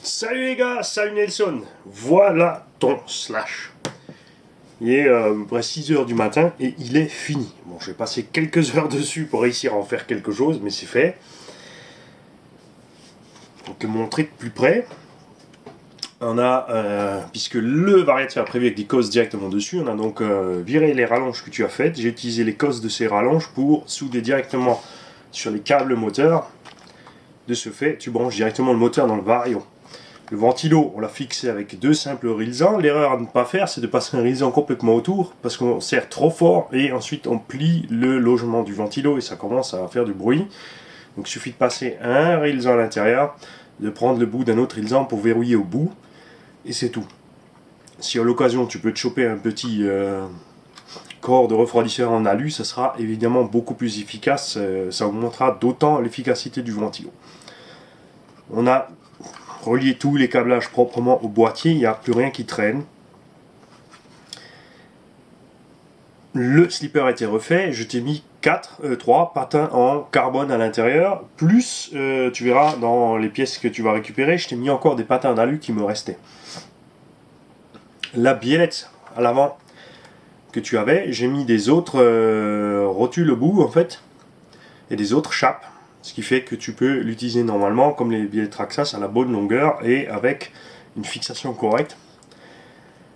Salut les gars, salut Nelson. Voilà ton slash. Il est près 6 heures du matin et il est fini. Bon, j'ai passé quelques heures dessus pour réussir à en faire quelque chose, mais c'est fait. Donc te montrer de plus près. On a, puisque le variateur est prévu avec des cosses directement dessus, on a donc viré les rallonges que tu as faites. J'ai utilisé les cosses de ces rallonges pour souder directement sur les câbles moteurs. De ce fait, tu branches directement le moteur dans le variant. Le ventilo, on l'a fixé avec deux simples rilsans. L'erreur à ne pas faire, c'est de passer un rilsan complètement autour, parce qu'on serre trop fort, et ensuite on plie le logement du ventilo, et ça commence à faire du bruit. Donc il suffit de passer un rilsan à l'intérieur, de prendre le bout d'un autre rilsan pour verrouiller au bout, et c'est tout. Si à l'occasion tu peux te choper un petit corps de refroidisseur en alu, ça sera évidemment beaucoup plus efficace, ça augmentera d'autant l'efficacité du ventilo. On a relier tous les câblages proprement au boîtier, il n'y a plus rien qui traîne. Le slipper a été refait, je t'ai mis 3 patins en carbone à l'intérieur, plus tu verras dans les pièces que tu vas récupérer, je t'ai mis encore des patins en alu qui me restaient. La biellette à l'avant que tu avais, j'ai mis des autres rotules au bout en fait, et des autres chapes. Ce qui fait que tu peux l'utiliser normalement comme les billets Traxxas à la bonne longueur et avec une fixation correcte.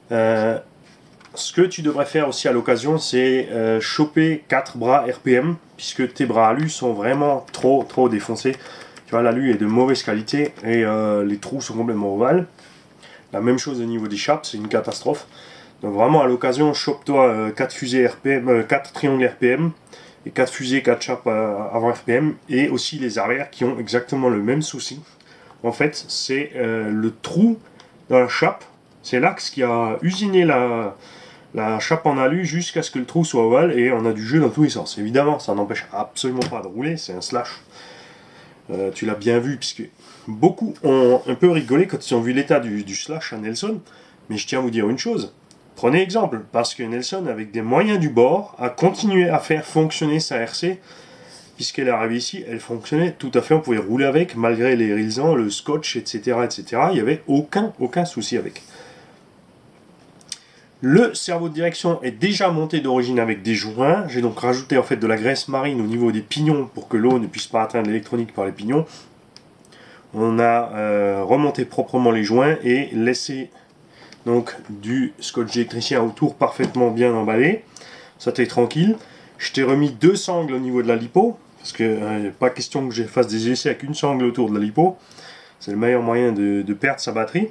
Ce que tu devrais faire aussi à l'occasion, c'est choper 4 bras RPM, puisque tes bras alu sont vraiment trop défoncés. Tu vois, l'alu est de mauvaise qualité et les trous sont complètement ovales. La même chose au niveau des chapes, c'est une catastrophe. Donc vraiment à l'occasion, chope-toi 4 fusées RPM, 4 triangles RPM. Et 4 fusées, 4 chapes avant RPM, et aussi les arrières qui ont exactement le même souci. En fait, c'est le trou dans la chape, c'est l'axe qui a usiné la chape en alu jusqu'à ce que le trou soit ovale, et on a du jeu dans tous les sens. Évidemment, ça n'empêche absolument pas de rouler, c'est un slash. Tu l'as bien vu, puisque beaucoup ont un peu rigolé quand ils ont vu l'état du slash à Nelson, mais je tiens à vous dire une chose. Prenez exemple, parce que Nelson, avec des moyens du bord, a continué à faire fonctionner sa RC, puisqu'elle est arrivée ici, elle fonctionnait tout à fait, on pouvait rouler avec, malgré les rilsans, le scotch, etc., etc., il n'y avait aucun souci avec. Le cerveau de direction est déjà monté d'origine avec des joints, j'ai donc rajouté en fait de la graisse marine au niveau des pignons, pour que l'eau ne puisse pas atteindre l'électronique par les pignons. On a remonté proprement les joints et laissé donc du scotch électricien autour parfaitement bien emballé. Ça t'est tranquille. Je t'ai remis 2 sangles au niveau de la lipo, parce que pas question que je fasse des essais avec une sangle autour de la lipo. C'est le meilleur moyen de perdre sa batterie.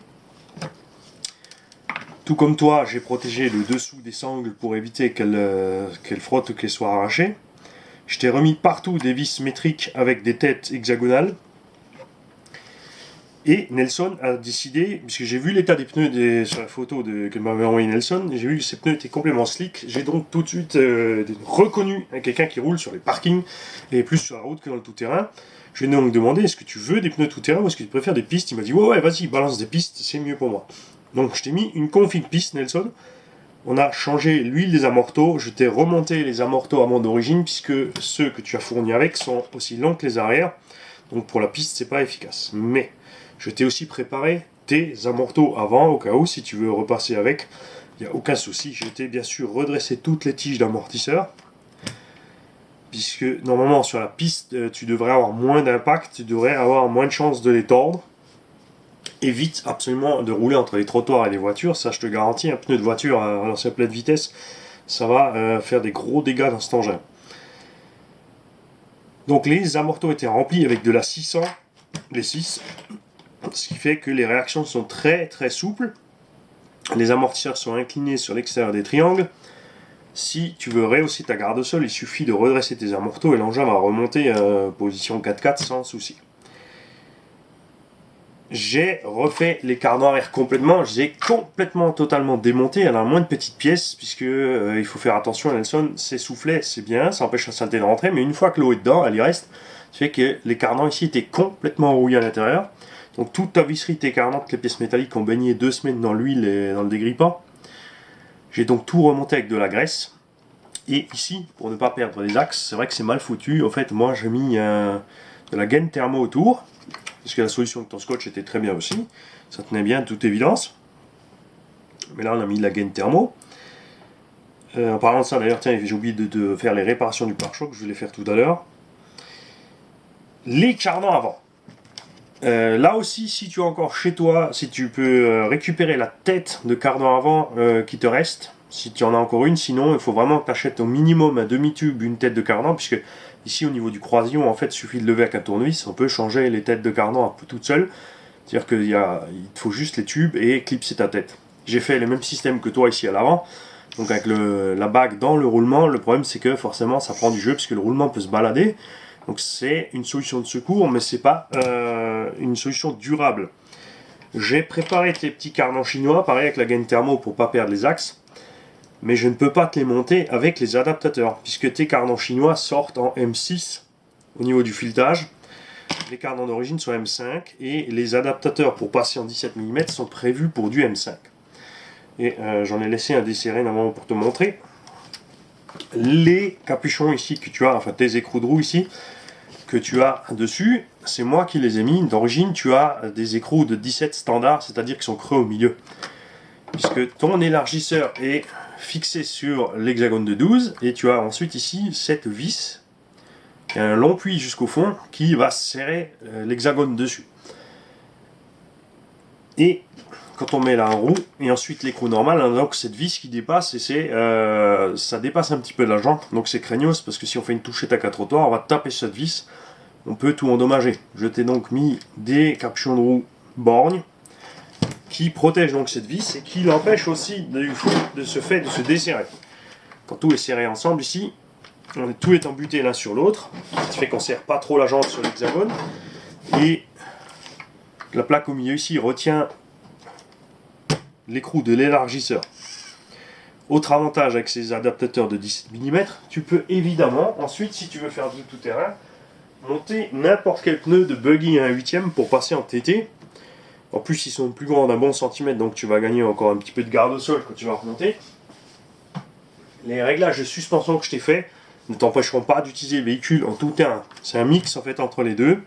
Tout comme toi, j'ai protégé le dessous des sangles pour éviter qu'elles frottent ou qu'elles soient arrachées. Je t'ai remis partout des vis métriques avec des têtes hexagonales. Et Nelson a décidé, puisque j'ai vu l'état des pneus sur la photo que m'avait envoyé Nelson, j'ai vu que ces pneus étaient complètement slick. J'ai donc tout de suite reconnu quelqu'un qui roule sur les parkings et plus sur la route que dans le tout-terrain. Je lui ai donc demandé, est-ce que tu veux des pneus tout-terrain ou est-ce que tu préfères des pistes? Il m'a dit ouais vas-y, balance des pistes, c'est mieux pour moi. Donc je t'ai mis une config piste Nelson. On a changé l'huile des amortos, je t'ai remonté les amortos avant d'origine, puisque ceux que tu as fournis avec sont aussi longs que les arrières. Donc pour la piste c'est pas efficace. Mais je t'ai aussi préparé tes amortos avant, au cas où, si tu veux repasser avec, il n'y a aucun souci. J'ai été bien sûr redresser toutes les tiges d'amortisseur, puisque normalement sur la piste, tu devrais avoir moins d'impact, tu devrais avoir moins de chances de les tordre. Évite absolument de rouler entre les trottoirs et les voitures, ça je te garantis, un pneu de voiture à l'ancienne pleine vitesse, ça va faire des gros dégâts dans cet engin. Donc les amortos étaient remplis avec de la 600, les 6, ce qui fait que les réactions sont très souples. Les amortisseurs sont inclinés sur l'extérieur des triangles. Si tu veux rehausser ta garde-sol, il suffit de redresser tes amortos et l'engin va remonter position 4x4 sans souci. J'ai refait les carnets arrière complètement, je les ai complètement totalement démontés. Elle a moins de petites pièces, puisque il faut faire attention à Nelson, c'est soufflet, c'est bien, ça empêche la saleté de rentrer, mais une fois que l'eau est dedans, elle y reste. Ça fait que les carnets ici étaient complètement rouillés à l'intérieur. Donc toute ta visserie, tes carnets, les pièces métalliques ont baigné 2 semaines dans l'huile et dans le dégrippant. J'ai donc tout remonté avec de la graisse. Et ici, pour ne pas perdre les axes, c'est vrai que c'est mal foutu. En fait, moi j'ai mis de la gaine thermo autour. parce que la solution de ton scotch était très bien aussi, ça tenait bien de toute évidence. Mais là on a mis de la gaine thermo. En parlant de ça d'ailleurs, tiens, j'ai oublié de faire les réparations du pare-choc, je vais les faire tout à l'heure. Les cardans avant. Là aussi, si tu as encore chez toi, si tu peux récupérer la tête de cardan avant qui te reste, si tu en as encore une, sinon il faut vraiment que tu achètes au minimum un demi-tube, une tête de cardan, puisque ici au niveau du croisillon, en fait, il suffit de lever avec un tournevis, on peut changer les têtes de cardan un peu toutes seules, c'est-à-dire qu'il te faut juste les tubes et clipser ta tête. J'ai fait le même système que toi ici à l'avant, donc avec la bague dans le roulement. Le problème c'est que forcément ça prend du jeu, puisque le roulement peut se balader, donc c'est une solution de secours, mais c'est pas une solution durable. J'ai préparé tes petits cardans chinois, pareil avec la gaine thermo pour pas perdre les axes. Mais je ne peux pas te les monter avec les adaptateurs, puisque tes cardans chinois sortent en M6 au niveau du filetage. Les cardans d'origine sont M5 et les adaptateurs pour passer en 17 mm sont prévus pour du M5. Et j'en ai laissé un desserré normalement pour te montrer. Les capuchons ici que tu as, enfin tes écrous de roue ici, que tu as dessus, c'est moi qui les ai mis. D'origine, tu as des écrous de 17 standards, c'est-à-dire qu'ils sont creux au milieu. Puisque ton élargisseur est fixé sur l'hexagone de 12 et tu as ensuite ici cette vis, un long puits jusqu'au fond qui va serrer l'hexagone dessus. Et quand on met la roue et ensuite l'écrou normal, hein, donc cette vis qui dépasse, et ça dépasse un petit peu la jante, donc c'est craignos parce que si on fait une touchette à 4 trottoirs, on va taper cette vis, on peut tout endommager. Je t'ai donc mis des capuchons de roue borgne qui protège donc cette vis et qui l'empêche aussi de se desserrer. Quand tout est serré ensemble ici, tout est embuté l'un sur l'autre, ce qui fait qu'on ne serre pas trop la jante sur l'hexagone, et la plaque au milieu ici retient l'écrou de l'élargisseur. Autre avantage avec ces adaptateurs de 17 mm, tu peux évidemment, ensuite si tu veux faire du tout-terrain, monter n'importe quel pneu de buggy à 1/8 pour passer en TT. En plus, ils sont plus grands d'un bon centimètre, donc tu vas gagner encore un petit peu de garde au sol quand tu vas remonter. Les réglages de suspension que je t'ai fait ne t'empêcheront pas d'utiliser le véhicule en tout terrain. C'est un mix en fait entre les deux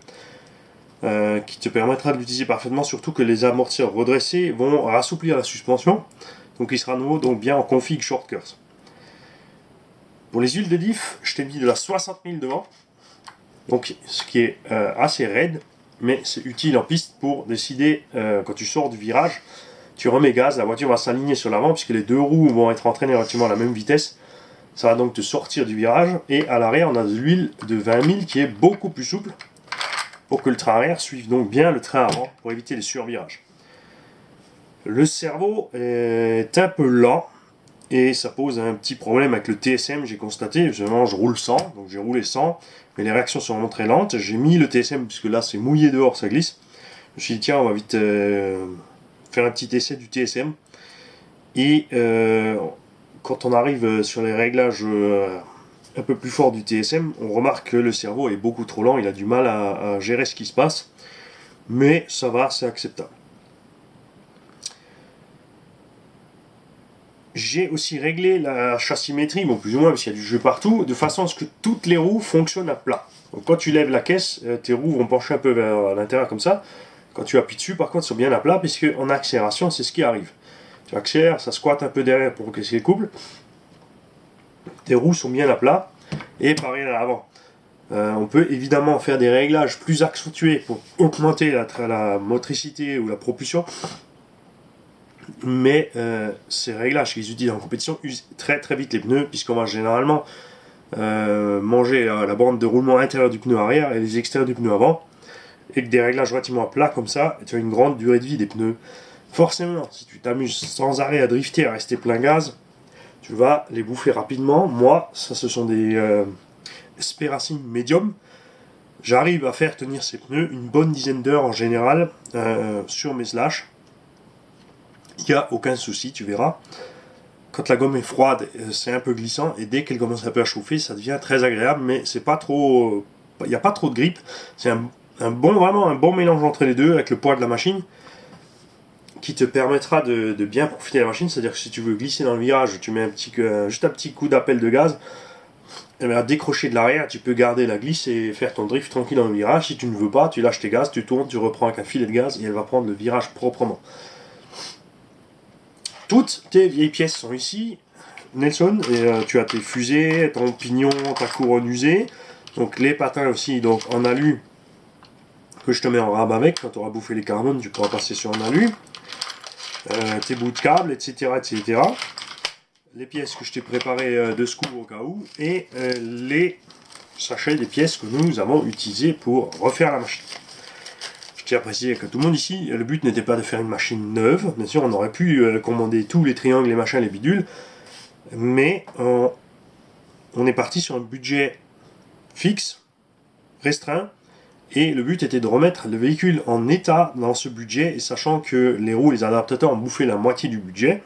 qui te permettra de l'utiliser parfaitement, surtout que les amortisseurs redressés vont assouplir la suspension, donc il sera à nouveau donc bien en config short curse. Pour les huiles de diff, je t'ai mis de la 60 000 devant, donc ce qui est assez raide. Mais c'est utile en piste pour décider, quand tu sors du virage, tu remets gaz, la voiture va s'aligner sur l'avant puisque les deux roues vont être entraînées relativement à la même vitesse. Ça va donc te sortir du virage, et à l'arrière on a de l'huile de 20 000 qui est beaucoup plus souple pour que le train arrière suive donc bien le train avant pour éviter les survirages. Le cerveau est un peu lent et ça pose un petit problème avec le TSM, j'ai constaté. Justement, je roule sans, donc j'ai roulé sans, mais les réactions sont vraiment très lentes. J'ai mis le TSM puisque là c'est mouillé dehors, ça glisse. Je me suis dit tiens, on va vite faire un petit essai du TSM. Et quand on arrive sur les réglages un peu plus forts du TSM, on remarque que le cerveau est beaucoup trop lent, il a du mal à gérer ce qui se passe, mais ça va, c'est acceptable. J'ai aussi réglé la chassimétrie, bon plus ou moins parce qu'il y a du jeu partout, de façon à ce que toutes les roues fonctionnent à plat. Donc quand tu lèves la caisse, tes roues vont pencher un peu vers l'intérieur comme ça. Quand tu appuies dessus, par contre, elles sont bien à plat, puisque en accélération, c'est ce qui arrive. Tu accélères, ça squatte un peu derrière pour casser le couple. Tes roues sont bien à plat, et pareil à l'avant. On peut évidemment faire des réglages plus accentués pour augmenter la motricité ou la propulsion. Mais ces réglages qu'ils utilisent en compétition usent très très vite les pneus, puisqu'on va généralement manger la bande de roulement intérieur du pneu arrière et les extérieurs du pneu avant, et que des réglages relativement plats comme ça, tu as une grande durée de vie des pneus. Forcément, si tu t'amuses sans arrêt à drifter, à rester plein gaz, tu vas les bouffer rapidement. Moi, ça ce sont des Spéracine Medium. J'arrive à faire tenir ces pneus une bonne dizaine d'heures en général sur mes slash. Il n'y a aucun souci, tu verras. Quand la gomme est froide, c'est un peu glissant, et dès qu'elle commence un peu à chauffer, ça devient très agréable, mais c'est pas trop, il n'y a pas trop de grippe. C'est vraiment un bon mélange entre les deux avec le poids de la machine qui te permettra de bien profiter de la machine. C'est-à-dire que si tu veux glisser dans le virage, tu mets juste un petit coup d'appel de gaz, et bien, à décrocher de l'arrière, tu peux garder la glisse et faire ton drift tranquille dans le virage. Si tu ne veux pas, tu lâches tes gaz, tu tournes, tu reprends avec un filet de gaz et elle va prendre le virage proprement. Toutes tes vieilles pièces sont ici, Nelson, et tu as tes fusées, ton pignon, ta couronne usée, donc les patins aussi, donc en alu, que je te mets en rab avec, quand tu auras bouffé les carbones, tu pourras passer sur un alu, tes bouts de câbles, etc., etc., les pièces que je t'ai préparées de secours au cas où, et les sachets des pièces que nous avons utilisées pour refaire la machine. Je tiens à préciser que tout le monde ici, le but n'était pas de faire une machine neuve, bien sûr on aurait pu commander tous les triangles, les machins, les bidules, mais on est parti sur un budget fixe, restreint, et le but était de remettre le véhicule en état dans ce budget, et sachant que les roues et les adaptateurs ont bouffé la moitié du budget,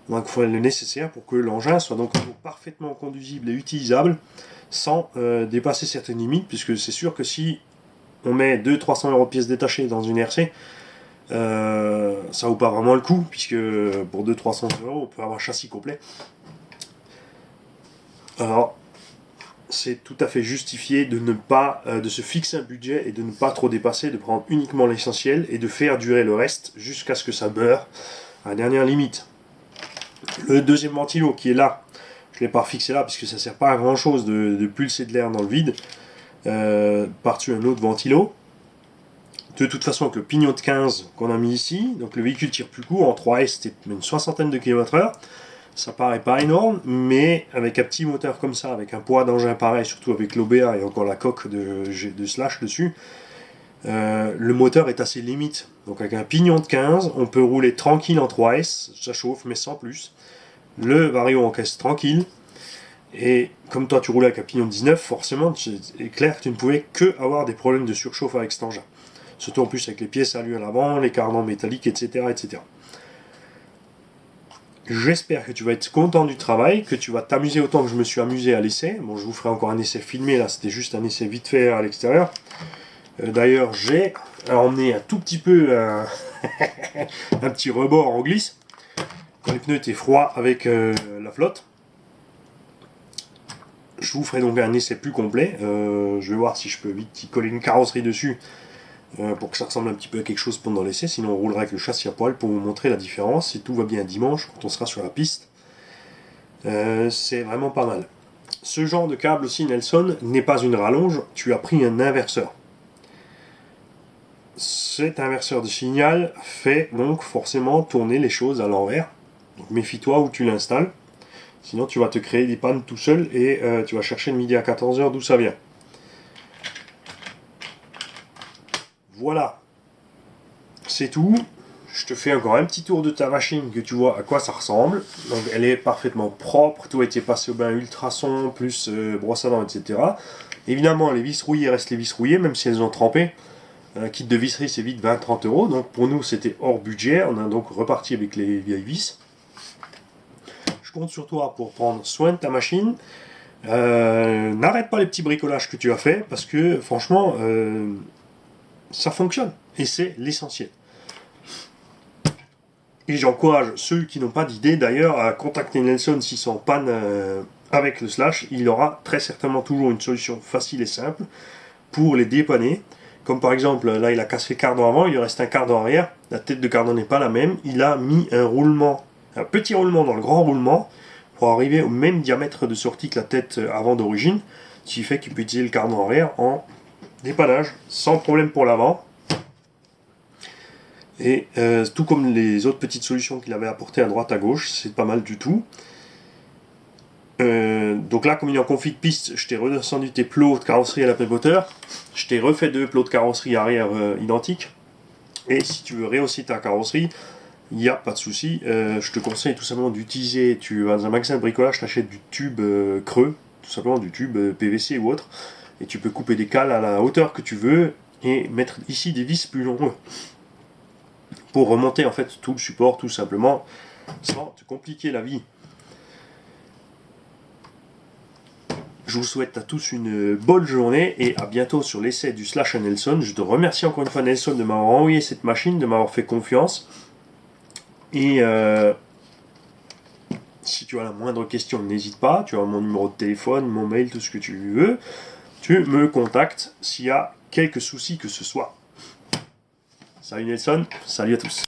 donc il faut le nécessaire pour que l'engin soit donc parfaitement conduisible et utilisable sans dépasser certaines limites, puisque c'est sûr que si on met 200-300 € de pièces détachées dans une RC, ça vaut pas vraiment le coup, puisque pour 200-300 € on peut avoir un châssis complet. Alors c'est tout à fait justifié de ne pas de se fixer un budget et de ne pas trop dépasser, de prendre uniquement l'essentiel et de faire durer le reste jusqu'à ce que ça meure à la dernière limite. Le deuxième ventilo qui est là, je ne l'ai pas fixé là puisque ça ne sert pas à grand chose de pulser de l'air dans le vide, par-dessus un autre ventilo. De toute façon, avec le pignon de 15 qu'on a mis ici, donc le véhicule tire plus court, en 3S c'était une soixantaine de km/h. Ça paraît pas énorme, mais avec un petit moteur comme ça, avec un poids d'engin pareil, surtout avec l'OBA et encore la coque de Slash dessus, le moteur est assez limite. Donc avec un pignon de 15, on peut rouler tranquille en 3S, ça chauffe, mais sans plus. Le Vario encaisse tranquille. Et comme toi tu roules avec un pignon de 19, forcément, c'est clair que tu ne pouvais que avoir des problèmes de surchauffe avec cet engin. Surtout en plus avec les pièces alu à l'avant, les cardans métalliques, etc., etc. J'espère que tu vas être content du travail, que tu vas t'amuser autant que je me suis amusé à l'essai. Bon, je vous ferai encore un essai filmé, là c'était juste un essai vite fait à l'extérieur. D'ailleurs, j'ai emmené un tout petit peu un petit rebord en glisse, quand les pneus étaient froids avec la flotte. Je vous ferai donc un essai plus complet. Je vais voir si je peux vite y coller une carrosserie dessus, pour que ça ressemble un petit peu à quelque chose pendant l'essai, sinon on roulera avec le châssis à poil pour vous montrer la différence, si tout va bien dimanche, quand on sera sur la piste. C'est vraiment pas mal. Ce genre de câble aussi, Nelson, n'est pas une rallonge, tu as pris un inverseur. Cet inverseur de signal fait donc forcément tourner les choses à l'envers, donc méfie-toi où tu l'installes, sinon tu vas te créer des pannes tout seul et tu vas chercher le midi à 14h d'où ça vient. Voilà, c'est tout. Je te fais encore un petit tour de ta machine, que tu vois à quoi ça ressemble. Donc elle est parfaitement propre, tout a été passé au bain ultrason, plus brosse à dents, etc. Évidemment, les vis rouillées restent les vis rouillées, même si elles ont trempé. Un kit de visserie, c'est vite 20-30 €. Donc pour nous, c'était hors budget. On a donc reparti avec les vieilles vis. Je compte sur toi pour prendre soin de ta machine. N'arrête pas les petits bricolages que tu as fait, parce que franchement, ça fonctionne. Et c'est l'essentiel. Et j'encourage ceux qui n'ont pas d'idée d'ailleurs à contacter Nelson s'ils sont en panne avec le Slash. Il aura très certainement toujours une solution facile et simple pour les dépanner. Comme par exemple, là il a cassé le cardan avant, il lui reste un cardan arrière. La tête de cardan n'est pas la même. Il a mis un roulement, un petit roulement dans le grand roulement pour arriver au même diamètre de sortie que la tête avant d'origine. Ce qui fait qu'il peut utiliser le cardan arrière en dépannage sans problème pour l'avant. Et tout comme les autres petites solutions qu'il avait apportées à droite à gauche, c'est pas mal du tout. Donc là, comme il est en config piste, je t'ai redescendu tes plots de carrosserie à la pépoteur. Je t'ai refait 2 plots de carrosserie arrière identiques. Et si tu veux rehausser ta carrosserie, il n'y a pas de souci. Je te conseille tout simplement d'utiliser, tu vas dans un magasin de bricolage, tu achètes du tube creux, tout simplement du tube PVC ou autre. Et tu peux couper des cales à la hauteur que tu veux et mettre ici des vis plus longues, pour remonter en fait tout le support tout simplement, sans te compliquer la vie. Je vous souhaite à tous une bonne journée et à bientôt sur l'essai du Slash à Nelson. Je te remercie encore une fois Nelson de m'avoir envoyé cette machine, de m'avoir fait confiance. Et Si tu as la moindre question, n'hésite pas, tu as mon numéro de téléphone, mon mail, tout ce que tu veux. Tu me contactes s'il y a quelques soucis que ce soit. Salut Nelson, salut à tous.